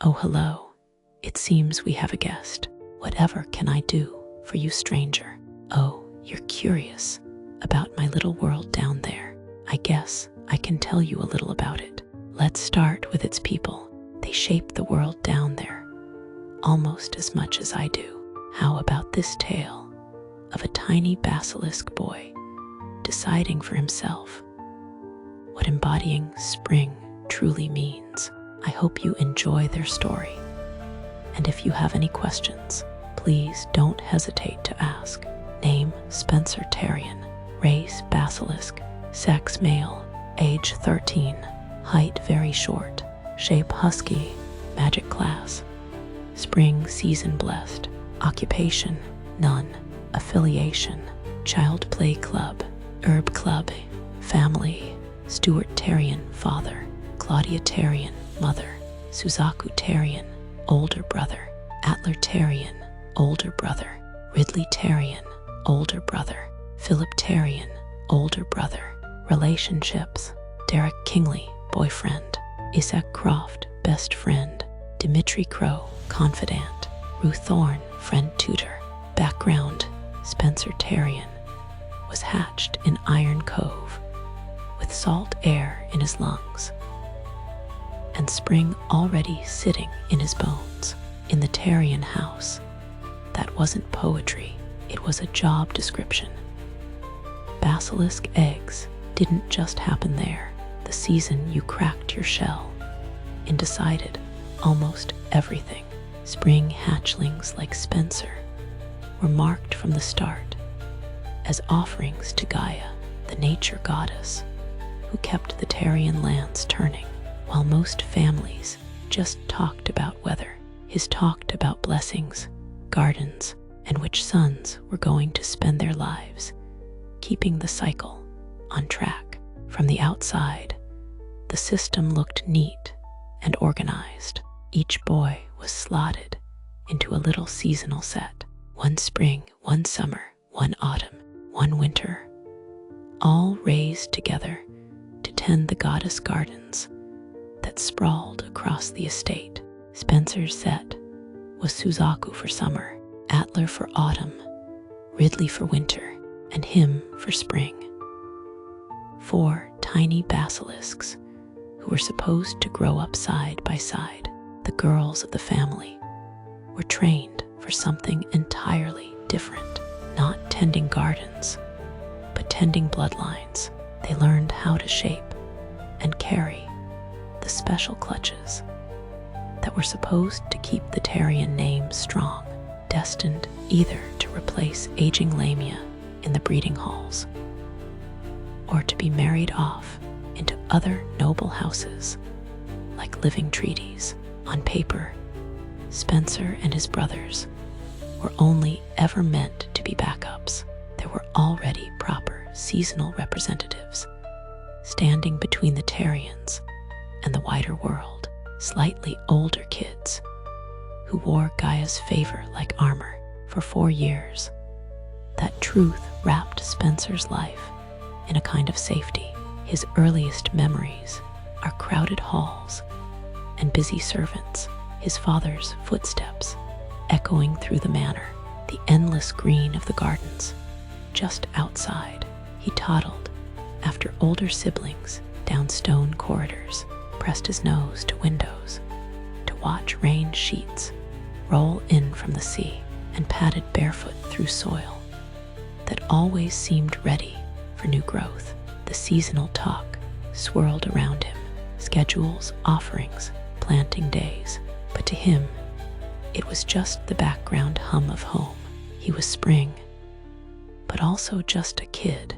Oh, hello. It seems we have a guest. Whatever can I do for you, stranger? Oh, you're curious about my little world down there. I guess I can tell you a little about it. Let's start with its people. They shape the world down there almost as much as I do. How about this tale of a tiny basilisk boy deciding for himself what embodying spring truly means? I hope you enjoy their story. And if you have any questions, please don't hesitate to ask. Name: Spencer Tearian. Race: basilisk. Sex: male. Age: 13. Height: very short. Shape: husky. Magic class: spring season blessed. Occupation: none. Affiliation: Child Play Club, Herb Club. Family: Stuart Tearian, father. Claudia Tearian, mother. Suzaku Tearian, older brother. Atler Tearian, older brother. Ridley Tearian, older brother. Philip Tearian, older brother. Relationships: Derek Kingley, boyfriend. Isaac Croft, best friend. Dimitri Crow, confidant. Ruth Thorne, friend tutor. Background: Spencer Tearian was hatched in Iron Cove with salt air in his lungs and spring already sitting in his bones. In the Tearian house, that wasn't poetry, it was a job description. Basilisk eggs didn't just happen there. The season you cracked your shell and decided almost everything. Spring hatchlings like Spencer were marked from the start as offerings to Gaia, the nature goddess who kept the Tearian lands turning. While most families just talked about weather, his talked about blessings, gardens, and which sons were going to spend their lives keeping the cycle on track. From the outside, the system looked neat and organized. Each boy was slotted into a little seasonal set. One spring, one summer, one autumn, one winter, all raised together to tend the goddess gardens that sprawled across the estate. Spencer's set was Suzaku for summer, Atler for autumn, Ridley for winter, and him for spring. 4 tiny basilisks who were supposed to grow up side by side. The girls of the family were trained for something entirely different, not tending gardens, but tending bloodlines. They learned how to shape and carry the special clutches that were supposed to keep the Tearian name strong, destined either to replace aging Lamia in the breeding halls or to be married off into other noble houses like living treaties. On paper, Spencer and his brothers were only ever meant to be backups. There were already proper seasonal representatives standing between the Tearians and the wider world, slightly older kids who wore Gaia's favor like armor. For 4 years, that truth wrapped Spencer's life in a kind of safety. His earliest memories are crowded halls and busy servants, his father's footsteps echoing through the manor, the endless green of the gardens just outside. He toddled after older siblings down stone corridors, pressed his nose to windows to watch rain sheets roll in from the sea, and padded barefoot through soil that always seemed ready for new growth. The seasonal talk swirled around him, schedules, offerings, planting days, but to him, it was just the background hum of home. He was spring, but also just a kid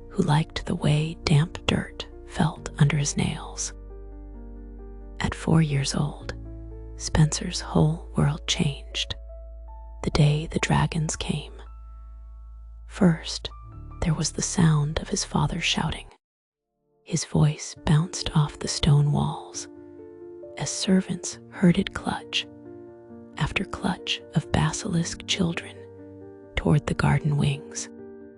who liked the way damp dirt felt under his nails. At 4 years old, Spencer's whole world changed the day the dragons came. First, there was the sound of his father shouting. His voice bounced off the stone walls as servants herded clutch after clutch of basilisk children toward the garden wings,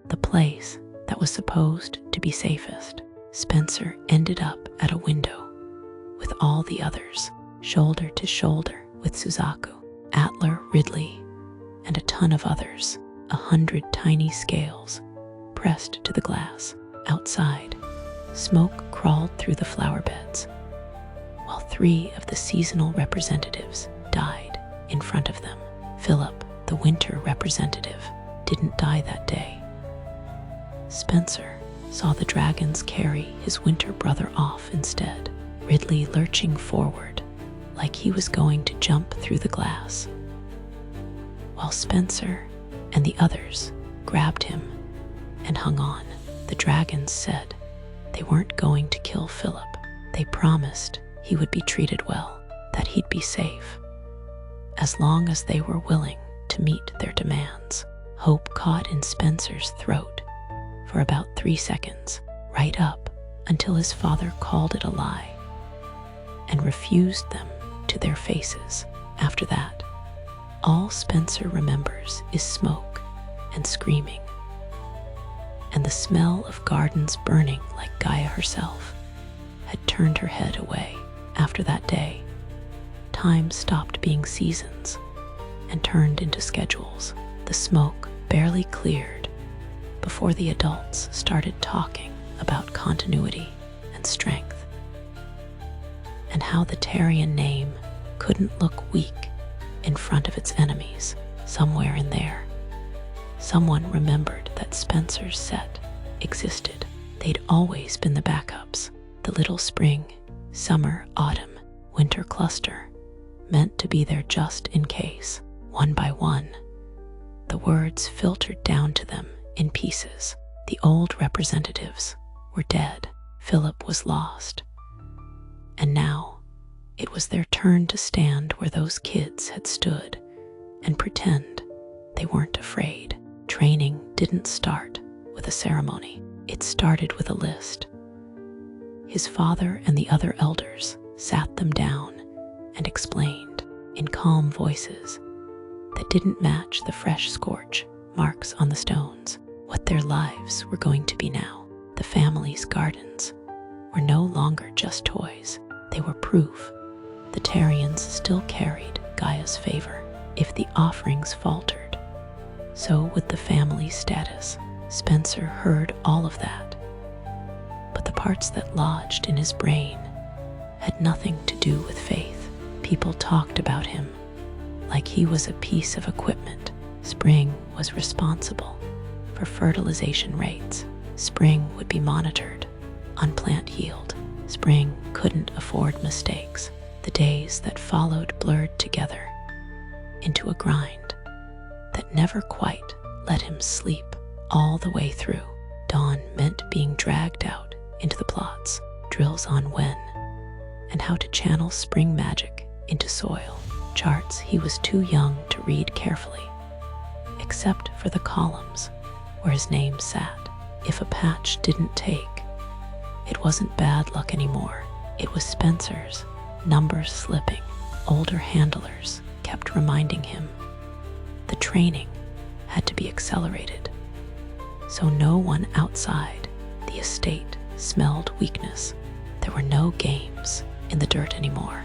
the place that was supposed to be safest. Spencer ended up at a window with all the others, shoulder to shoulder with Suzaku, Atler, Ridley, and a ton of others. 100 tiny scales pressed to the glass. Outside, smoke crawled through the flower beds, while 3 of the seasonal representatives died in front of them. Philip, the winter representative, didn't die that day. Spencer saw the dragons carry his winter brother off instead, Ridley lurching forward like he was going to jump through the glass, while Spencer and the others grabbed him and hung on. The dragons said they weren't going to kill Philip. They promised he would be treated well, that he'd be safe, as long as they were willing to meet their demands. Hope caught in Spencer's throat for about 3 seconds, right up until his father called it a lie and refused them to their faces. After that, all Spencer remembers is smoke and screaming, and the smell of gardens burning like Gaia herself had turned her head away. After that day, time stopped being seasons and turned into schedules. The smoke barely cleared before the adults started talking about continuity and strength, and how the Tearian name couldn't look weak in front of its enemies. Somewhere in there, someone remembered that Spencer's set existed. They'd always been the backups, the little spring, summer, autumn, winter cluster, meant to be there just in case. One by one, the words filtered down to them in pieces. The old representatives were dead. Philip was lost. And now it was their turn to stand where those kids had stood and pretend they weren't afraid. Training didn't start with a ceremony. It started with a list. His father and the other elders sat them down and explained in calm voices that didn't match the fresh scorch marks on the stones what their lives were going to be now. The family's gardens were no longer just toys. They were proof the Tearians still carried Gaia's favor. If the offerings faltered, so would the family's status. Spencer heard all of that, but the parts that lodged in his brain had nothing to do with faith. People talked about him like he was a piece of equipment. Spring was responsible for fertilization rates. Spring would be monitored on plant yield. Spring couldn't afford mistakes. The days that followed blurred together into a grind that never quite let him sleep all the way through. Dawn meant being dragged out into the plots, drills on when and how to channel spring magic into soil. Charts he was too young to read carefully, except for the columns where his name sat. If a patch didn't take, it wasn't bad luck anymore. It was Spencer's. Numbers slipping. Older handlers kept reminding him the training had to be accelerated, so no one outside the estate smelled weakness. There were no games in the dirt anymore,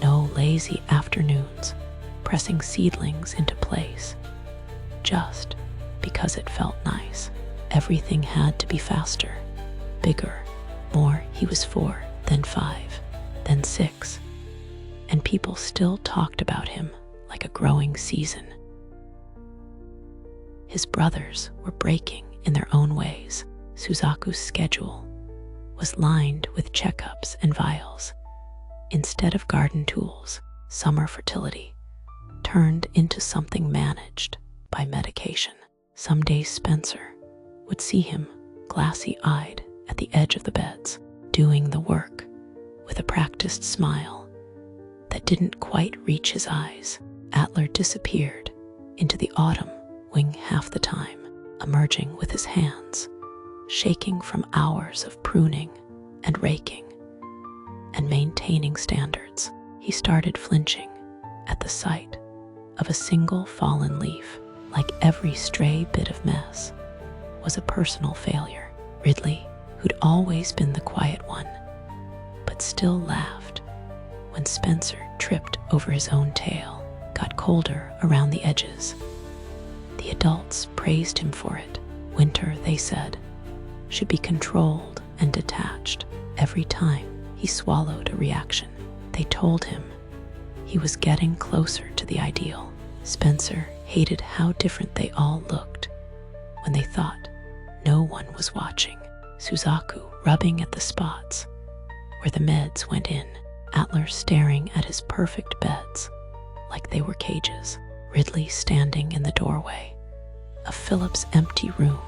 no lazy afternoons pressing seedlings into place just because it felt nice. Everything had to be faster, bigger, more. He was 4, then 5, then 6, and people still talked about him like a growing season. His brothers were breaking in their own ways. Suzaku's schedule was lined with checkups and vials. Instead of garden tools, summer fertility turned into something managed by medication. Some days Spencer would see him glassy-eyed at the edge of the beds, doing the work with a practiced smile that didn't quite reach his eyes. Atler disappeared into the autumn wing half the time, emerging with his hands shaking from hours of pruning and raking and maintaining standards. He started flinching at the sight of a single fallen leaf, like every stray bit of mess was a personal failure. Ridley, who'd always been the quiet one, but still laughed when Spencer tripped over his own tail, got colder around the edges. The adults praised him for it. Winter, they said, should be controlled and detached. Every time he swallowed a reaction, they told him he was getting closer to the ideal. Spencer hated how different they all looked when they thought no one was watching. Suzaku rubbing at the spots where the meds went in, Atler staring at his perfect beds like they were cages, Ridley standing in the doorway of Philip's empty room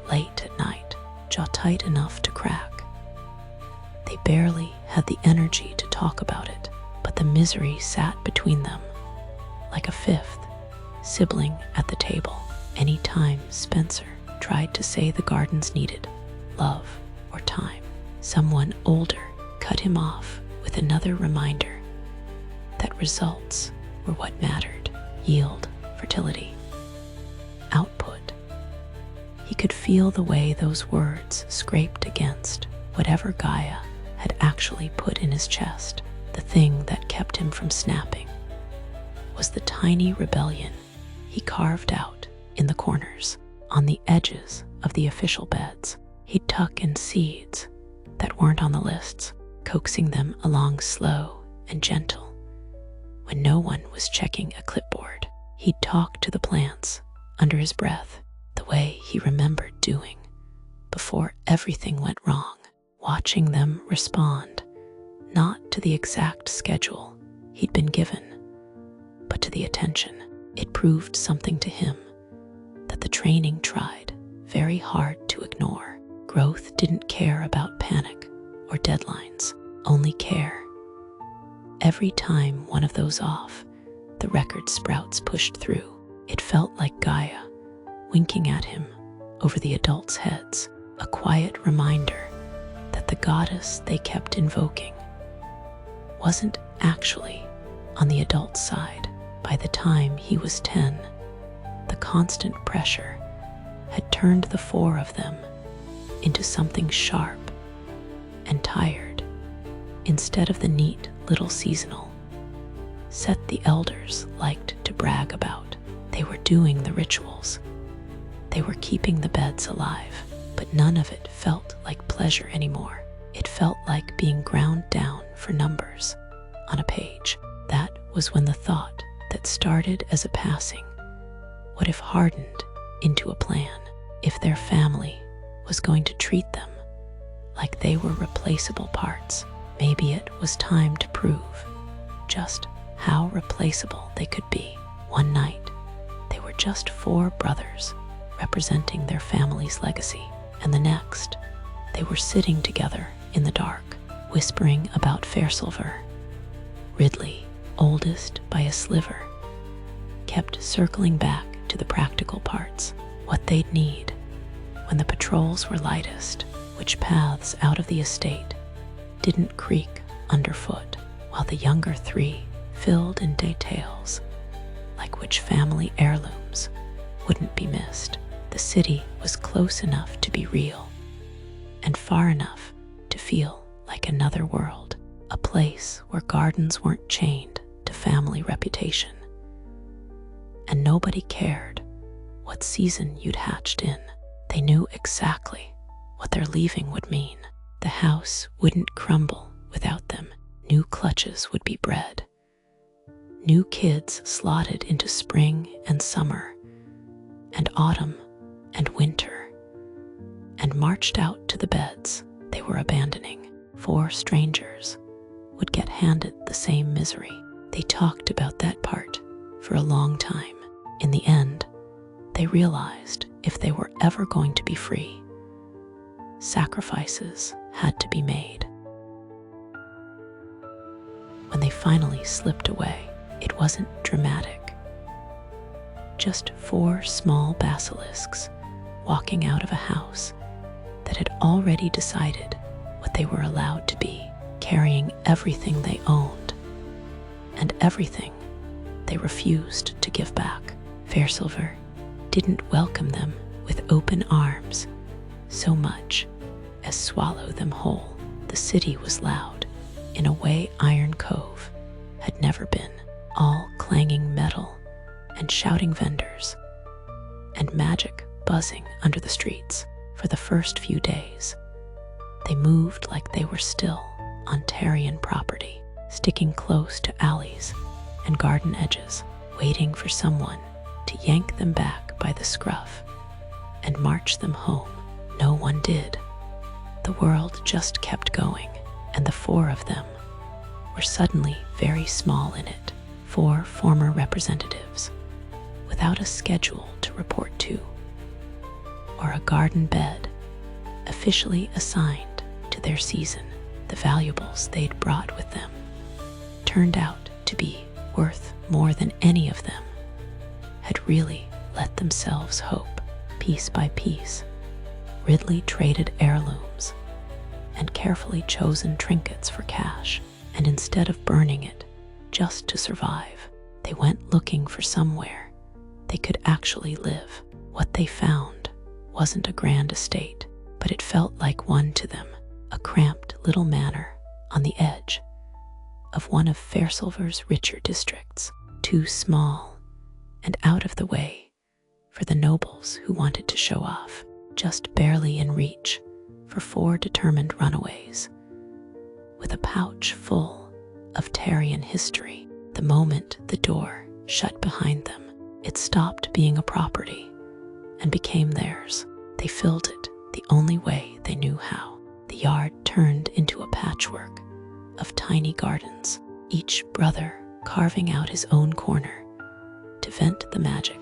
late at night, jaw tight enough to crack. They barely had the energy to talk about it, but the misery sat between them like a fifth sibling at the table. Any time Spencer tried to say the gardens needed love or time, someone older cut him off with another reminder that results were what mattered: yield, fertility, output. He could feel the way those words scraped against whatever Gaia had actually put in his chest. The thing that kept him from snapping was the tiny rebellion he carved out in the corners, on the edges of the official beds. He'd tuck in seeds that weren't on the lists, coaxing them along slow and gentle. When no one was checking a clipboard, he'd talk to the plants under his breath, the way he remembered doing before everything went wrong, watching them respond, not to the exact schedule he'd been given, but to the attention. It proved something to him that the training tried very hard to ignore. Growth didn't care about panic or deadlines, only care. Every time one of those off, the record sprouts pushed through. It felt like Gaia winking at him over the adults' heads, a quiet reminder that the goddess they kept invoking wasn't actually on the adult's side. By the time he was 10, the constant pressure had turned the four of them into something sharp and tired. Instead of the neat little seasonal set the elders liked to brag about, they were doing the rituals. They were keeping the beds alive, but none of it felt like pleasure anymore. It felt like being ground down for numbers on a page. That was when the thought that started as a passing would have hardened into a plan. If their family was going to treat them like they were replaceable parts, maybe it was time to prove just how replaceable they could be. One night, they were just four brothers representing their family's legacy, and the next, they were sitting together in the dark, whispering about Fairsilver. Ridley, oldest by a sliver, kept circling back to the practical parts, what they'd need when the patrols were lightest, which paths out of the estate didn't creak underfoot, while the younger three filled in details like which family heirlooms wouldn't be missed. The city was close enough to be real and far enough to feel like another world, a place where gardens weren't chained to family reputation, and nobody cared what season you'd hatched in. They knew exactly what their leaving would mean. The house wouldn't crumble without them. New clutches would be bred. New kids slotted into spring and summer and autumn and winter and marched out to the beds they were abandoning. Four strangers would get handed the same misery. They talked about that part for a long time. In the end, they realized if they were ever going to be free, sacrifices had to be made. When they finally slipped away, it wasn't dramatic. Just four small basilisks walking out of a house that had already decided what they were allowed to be, carrying everything they owned and everything they refused to give back. Fairsilver didn't welcome them with open arms so much as swallow them whole. The city was loud in a way Iron Cove had never been, all clanging metal and shouting vendors, and magic buzzing under the streets. For the first few days, they moved like they were still on Tearian property, sticking close to alleys and garden edges, waiting for someone to yank them back by the scruff and march them home. No one did. The world just kept going, and the four of them were suddenly very small in it. Four former representatives, without a schedule to report to, or a garden bed officially assigned to their season. The valuables they'd brought with them turned out to be worth more than any of them had really let themselves hope. Piece by piece, Ridley traded heirlooms and carefully chosen trinkets for cash, and instead of burning it just to survive, they went looking for somewhere they could actually live. What they found wasn't a grand estate, but it felt like one to them, a cramped little manor on the edge of one of Fairsilver's richer districts, too small and out of the way for the nobles who wanted to show off, just barely in reach for four determined runaways, with a pouch full of Tearian history. The moment the door shut behind them, it stopped being a property and became theirs. They filled it the only way they knew how. The yard turned into a patchwork of tiny gardens, each brother carving out his own corner to vent the magic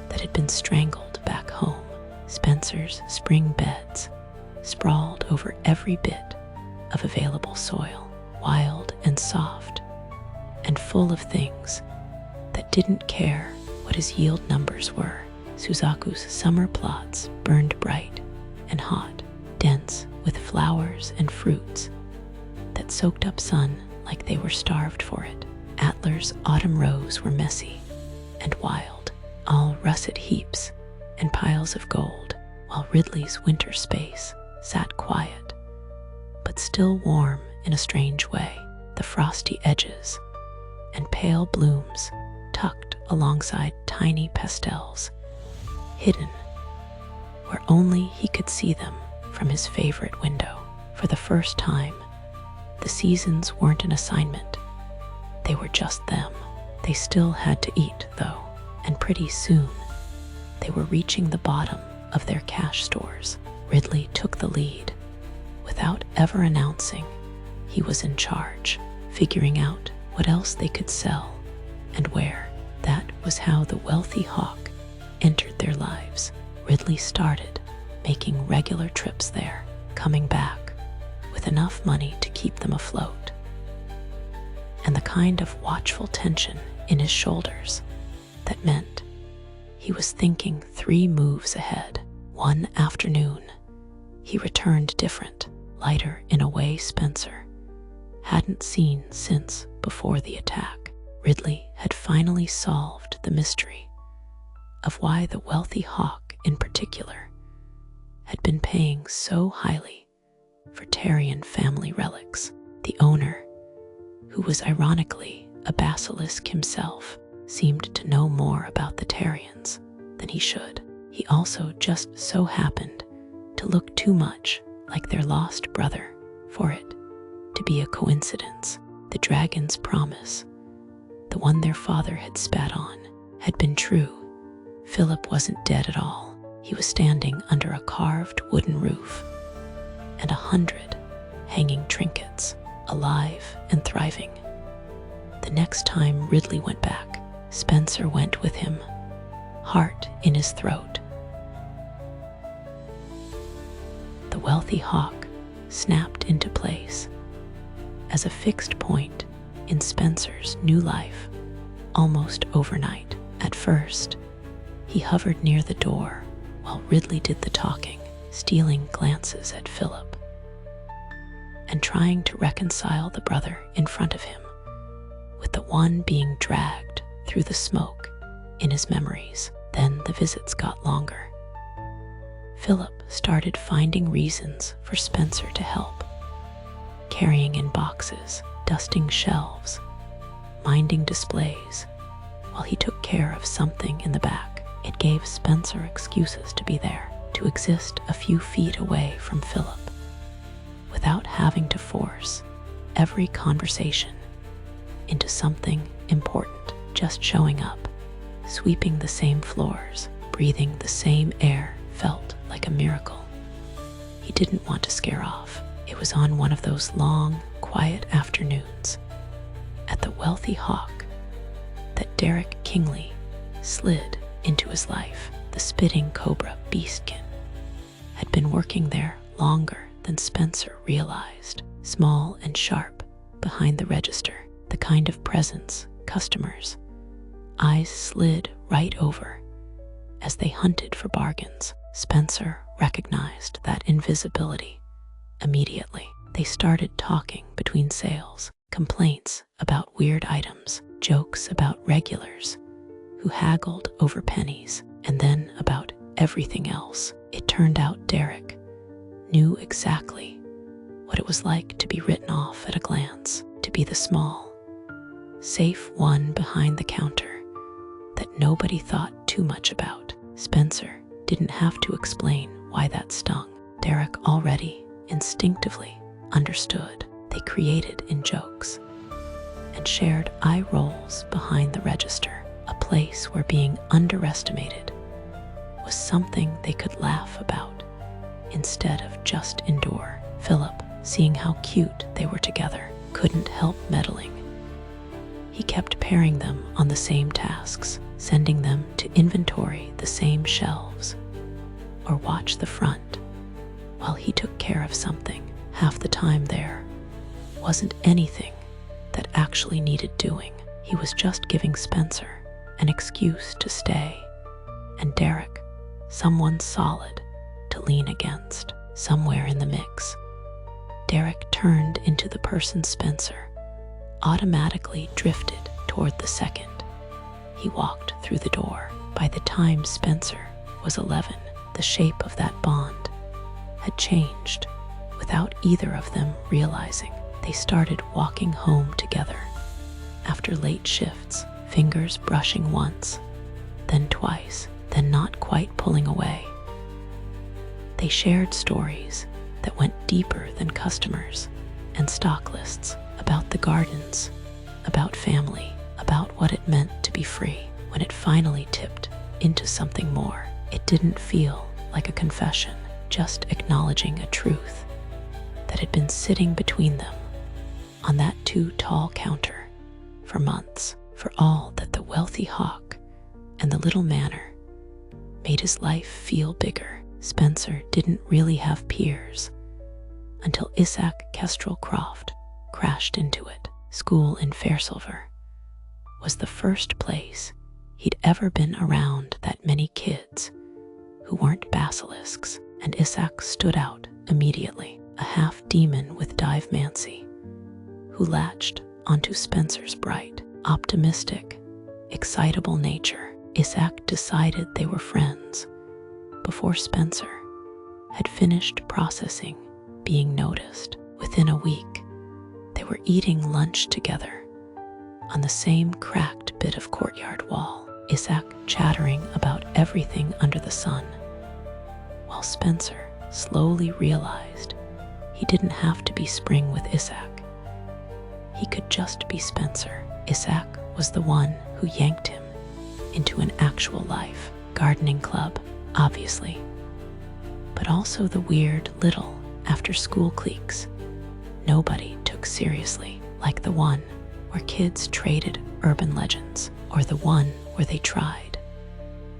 that had been strangled back home. Spencer's spring beds sprawled over every bit of available soil, wild and soft, and full of things that didn't care what his yield numbers were. Suzaku's summer plots burned bright and hot, dense with flowers and fruits that soaked up sun like they were starved for it. Atler's autumn rows were messy and wild, all russet heaps and piles of gold, while Ridley's winter space sat quiet, but still warm in a strange way. The frosty edges and pale blooms tucked alongside tiny pastels, hidden where only he could see them from his favorite window. For the first time, the seasons weren't an assignment. They were just them. They still had to eat, though, and pretty soon they were reaching the bottom of their cash stores. Ridley took the lead without ever announcing he was in charge, figuring out what else they could sell and where. That was how the wealthy hawk entered their lives. Ridley started making regular trips there, coming back with enough money to keep them afloat, and the kind of watchful tension in his shoulders that meant he was thinking 3 moves ahead. One afternoon, he returned different, lighter in a way Spencer hadn't seen since before the attack. Ridley had finally solved the mystery of why the wealthy hawk in particular had been paying so highly for Tearian family relics. The owner, who was ironically a basilisk himself, seemed to know more about the Tearians than he should. He also just so happened to look too much like their lost brother for it to be a coincidence. The dragon's promise, the one their father had spat on, had been true. Philip wasn't dead at all. He was standing under a carved wooden roof, and 100 hanging trinkets, alive and thriving. The next time Ridley went back, Spencer went with him, heart in his throat. The wealthy hawk snapped into place as a fixed point in Spencer's new life, almost overnight. At first, he hovered near the door while Ridley did the talking, stealing glances at Philip and trying to reconcile the brother in front of him with the one being dragged through the smoke in his memories. Then the visits got longer. Philip started finding reasons for Spencer to help, carrying in boxes, dusting shelves, minding displays, while he took care of something in the back. It gave Spencer excuses to be there, to exist a few feet away from Philip, without having to force every conversation into something important. Just showing up, sweeping the same floors, breathing the same air felt like a miracle. He didn't want to scare off. It was on one of those long, quiet afternoons at the Wealthy Hawk that Derek Kingley slid into his life. The spitting cobra beastkin had been working there longer than Spencer realized, small and sharp behind the register, the kind of presence customers' eyes slid right over as they hunted for bargains. Spencer recognized that invisibility immediately. They started talking between sales, complaints about weird items, jokes about regulars who haggled over pennies, and then about everything else. It turned out Derek knew exactly what it was like to be written off at a glance, to be the small, safe one behind the counter that nobody thought too much about. Spencer didn't have to explain why that stung. Derek already instinctively understood. They created in jokes and shared eye rolls behind the register, a place where being underestimated was something they could laugh about instead of just endure. Philip, seeing how cute they were together, couldn't help meddling. He kept pairing them on the same tasks, sending them to inventory the same shelves or watch the front while he took care of something. Half the time there wasn't anything that actually needed doing. He was just giving Spencer an excuse to stay, and Derek someone solid to lean against. Somewhere in the mix, Derek turned into the person Spencer automatically drifted toward the second he walked through the door. By the time Spencer was 11, the shape of that bond had changed without either of them realizing. They started walking home together after late shifts, fingers brushing once, then twice, then not quite pulling away. They shared stories that went deeper than customers and stock lists, about the gardens, about family, about what it meant to be free. When it finally tipped into something more, it didn't feel like a confession, just acknowledging a truth that had been sitting between them on that too-tall counter for months. For all that the Wealthy Hawk and the little manor made his life feel bigger, Spencer didn't really have peers until Isaac Kestrel Croft crashed into it. School in Fairsilver was the first place he'd ever been around that many kids who weren't basilisks, and Isaac stood out immediately, a half-demon with dive-mancy who latched onto Spencer's bright, optimistic, excitable nature. Isaac decided they were friends before Spencer had finished processing being noticed. Within a week, they were eating lunch together on the same cracked bit of courtyard wall, Isaac chattering about everything under the sun, while Spencer slowly realized he didn't have to be Spring with Isaac. He could just be Spencer. Isaac was the one who yanked him into an actual life, gardening club, obviously, but also the weird little after-school cliques nobody took seriously, like the one where kids traded urban legends, or the one where they tried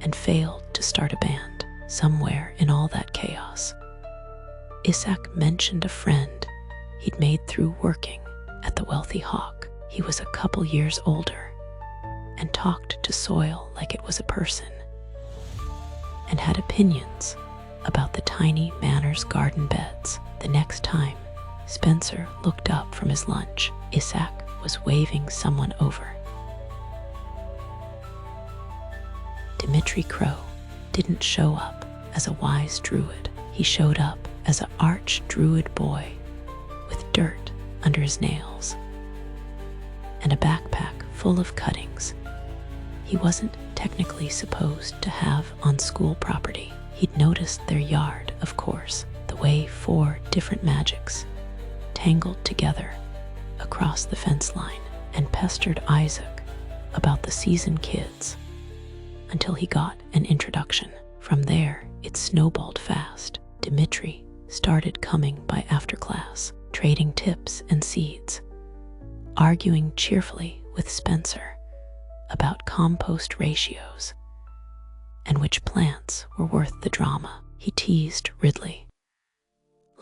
and failed to start a band. Somewhere in all that chaos, Isaac mentioned a friend he'd made through working at the Wealthy Hawk. He was a couple years older and talked to soil like it was a person, and had opinions about the tiny manor's garden beds. The next time Spencer looked up from his lunch, Isaac was waving someone over. Dimitri Crow didn't show up as a wise druid. He showed up as an arch-druid boy with dirt under his nails and a backpack full full of cuttings he wasn't technically supposed to have on school property. He'd noticed their yard, of course, the way 4 different magics tangled together across the fence line, and pestered Isaac about the seasoned kids until he got an introduction. From there, it snowballed fast. Dimitri started coming by after class, trading tips and seeds, arguing cheerfully with Spencer about compost ratios and which plants were worth the drama. He teased Ridley,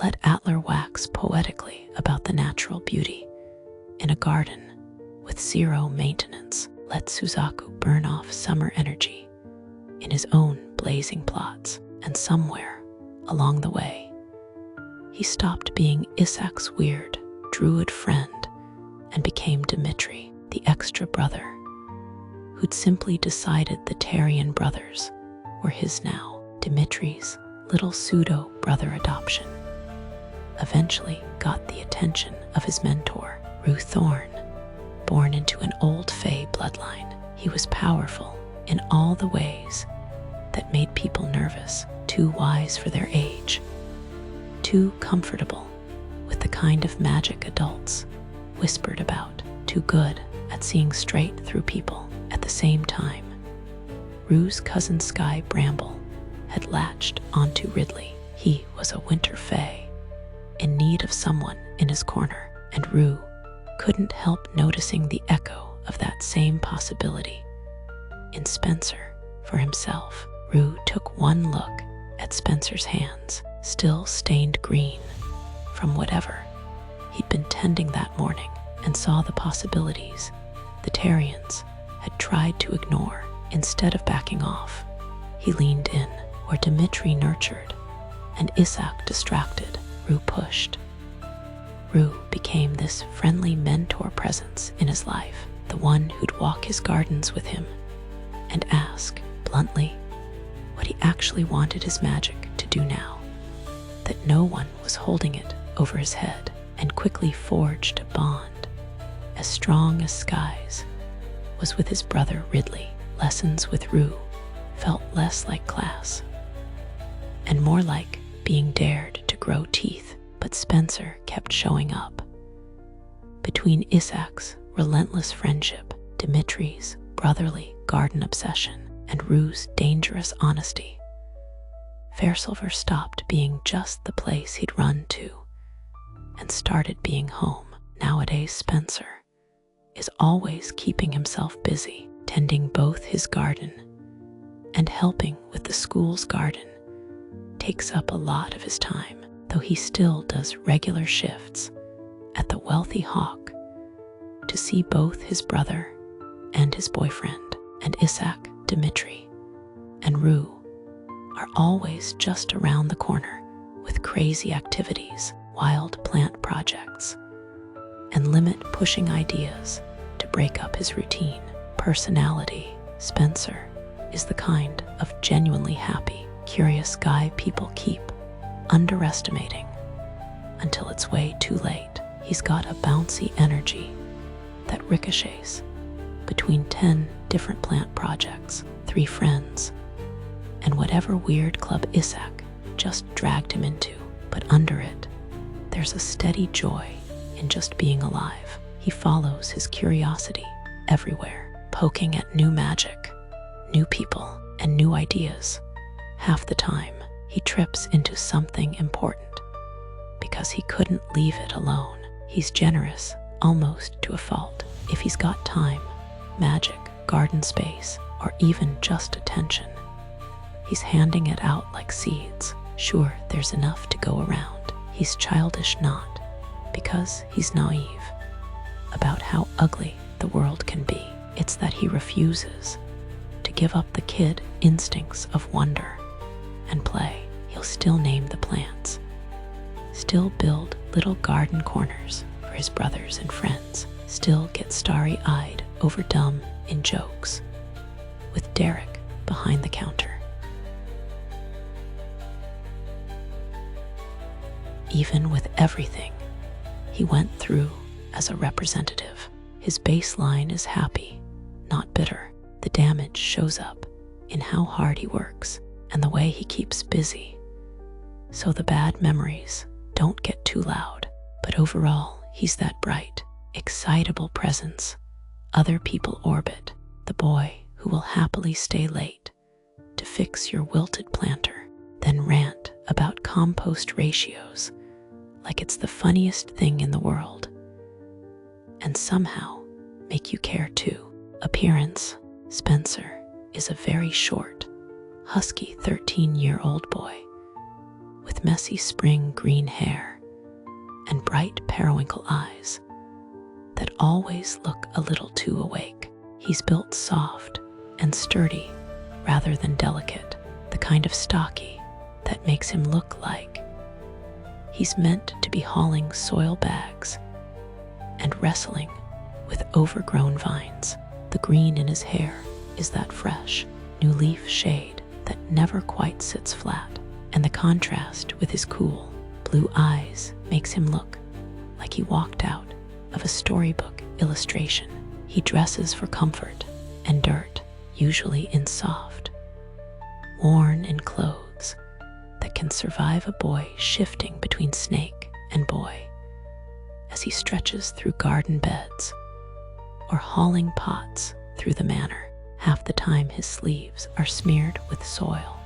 let Atler wax poetically about the natural beauty in a garden with 0 maintenance, let Suzaku burn off summer energy in his own blazing plots, and somewhere along the way, he stopped being Isaac's weird druid friend and became Dimitri, the extra brother who'd simply decided the Tearian brothers were his now. Dimitri's little pseudo-brother adoption eventually got the attention of his mentor, Rue Thorne. Born into an old Fae bloodline, he was powerful in all the ways that made people nervous, too wise for their age, too comfortable with the kind of magic adults whispered about, too good at seeing straight through people. At the same time, Rue's cousin Sky Bramble had latched onto Ridley. He was a winter fae, in need of someone in his corner, and Rue couldn't help noticing the echo of that same possibility in Spencer for himself. Rue took one look at Spencer's hands, still stained green from whatever he'd been tending that morning, and saw the possibilities the Tearians had tried to ignore. Instead of backing off, he leaned in. Where Dimitri nurtured and Isaac distracted, Rue pushed. Rue became this friendly mentor presence in his life, the one who'd walk his gardens with him and ask, bluntly, what he actually wanted his magic to do now, that no one was holding it over his head, and quickly forged a bond as strong as Sky's was with his brother Ridley. Lessons with Rue felt less like class and more like being dared to grow teeth, but Spencer kept showing up. Between Isaac's relentless friendship, Dimitri's brotherly garden obsession, and Rue's dangerous honesty, Fairsilver stopped being just the place he'd run to and started being home. Nowadays, Spencer is always keeping himself busy, tending both his garden and helping with the school's garden. Takes up a lot of his time, though he still does regular shifts at the Wealthy Hawk to see both his brother and his boyfriend. And Isaac, Dimitri, and Rue are always just around the corner with crazy activities, wild plant projects, and limit-pushing ideas to break up his routine. Personality, Spencer is the kind of genuinely happy, curious guy people keep underestimating until it's way too late. He's got a bouncy energy that ricochets between 10 different plant projects, 3 friends, and whatever weird club Isaac just dragged him into. But under it, there's a steady joy in just being alive. He follows his curiosity everywhere, poking at new magic, new people, and new ideas. Half the time, he trips into something important because he couldn't leave it alone. He's generous, almost to a fault. If he's got time, magic, garden space, or even just attention, he's handing it out like seeds. Sure, there's enough to go around. He's childish not because he's naive about how ugly the world can be. It's that he refuses to give up the kid instincts of wonder and play. He'll still name the plants, still build little garden corners for his brothers and friends, still get starry-eyed over dumb in jokes with Derek behind the counter. Even with everything he went through as a representative, His baseline is happy, not bitter. The damage shows up in how hard he works and the way he keeps busy. So the bad memories don't get too loud. But overall, he's that bright, excitable presence other people orbit, the boy who will happily stay late to fix your wilted planter, then rant about compost ratios like it's the funniest thing in the world, and somehow make you care too. Appearance: Spencer is a very short, husky 13-year-old boy with messy spring green hair and bright periwinkle eyes that always look a little too awake. He's built soft and sturdy rather than delicate, the kind of stocky that makes him look like he's meant to be hauling soil bags and wrestling with overgrown vines. The green in his hair is that fresh, new leaf shade that never quite sits flat, and the contrast with his cool, blue eyes makes him look like he walked out of a storybook illustration. He dresses for comfort and dirt, usually in soft, worn-in clothes that can survive a boy shifting between snake and boy as he stretches through garden beds or hauling pots through the manor. Half the time his sleeves are smeared with soil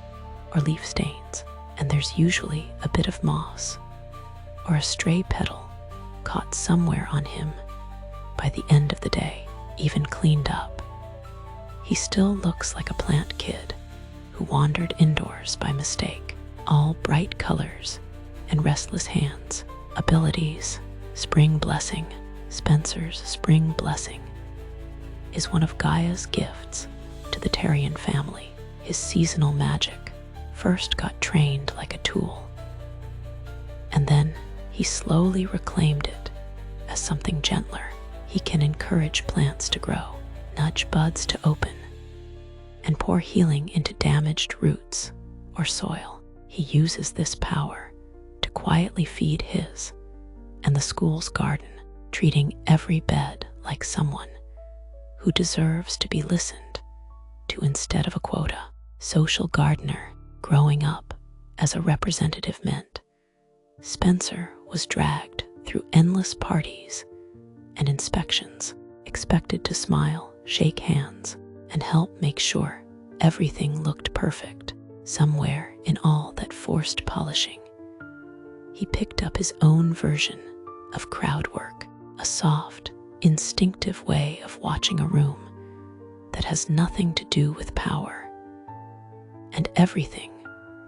or leaf stains, and there's usually a bit of moss or a stray petal caught somewhere on him. By the end of the day, even cleaned up, he still looks like a plant kid who wandered indoors by mistake. All bright colors and restless hands. Abilities: Spring Blessing. Spencer's Spring Blessing is one of Gaia's gifts to the Tearian family. His seasonal magic first got trained like a tool, and then he slowly reclaimed it as something gentler. He can encourage plants to grow, nudge buds to open, and pour healing into damaged roots or soil. He uses this power to quietly feed his and the school's garden, treating every bed like someone who deserves to be listened to instead of a quota. Social gardener. Growing up as a representative mint, Spencer was dragged through endless parties and inspections, expected to smile, shake hands, and help make sure everything looked perfect. Somewhere in all that forced polishing, he picked up his own version of crowd work, a soft, instinctive way of watching a room that has nothing to do with power and everything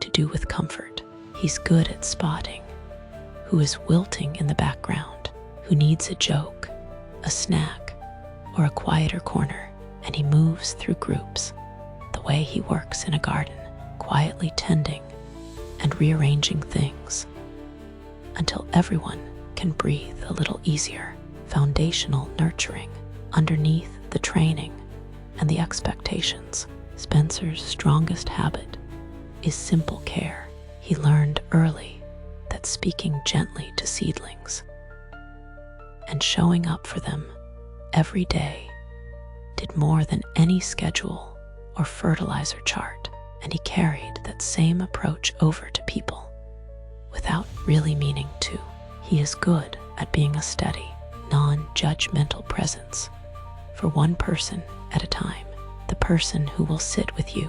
to do with comfort. He's good at spotting who is wilting in the background, who needs a joke, a snack, or a quieter corner, and he moves through groups the way he works in a garden, quietly tending and rearranging things until everyone can breathe a little easier. Foundational nurturing. Underneath the training and the expectations, Spencer's strongest habit is simple care. He learned early that speaking gently to seedlings and showing up for them every day did more than any schedule or fertilizer chart, and he carried that same approach over to people without really meaning to. He is good at being a steady, non-judgmental presence for one person at a time. The person who will sit with you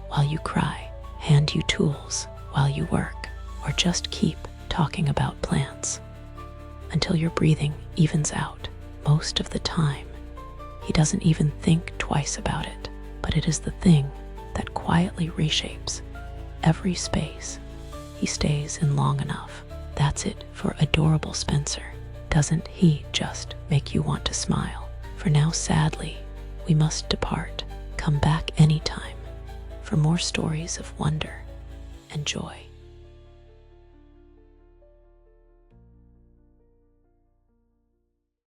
while you cry, hand you tools while you work, or just keep talking about plants until your breathing evens out. Most of the time, he doesn't even think twice about it, but it is the thing that quietly reshapes every space he stays in long enough. That's it for adorable Spencer. Doesn't he just make you want to smile? For now, sadly, we must depart. Come back anytime for more stories of wonder and joy.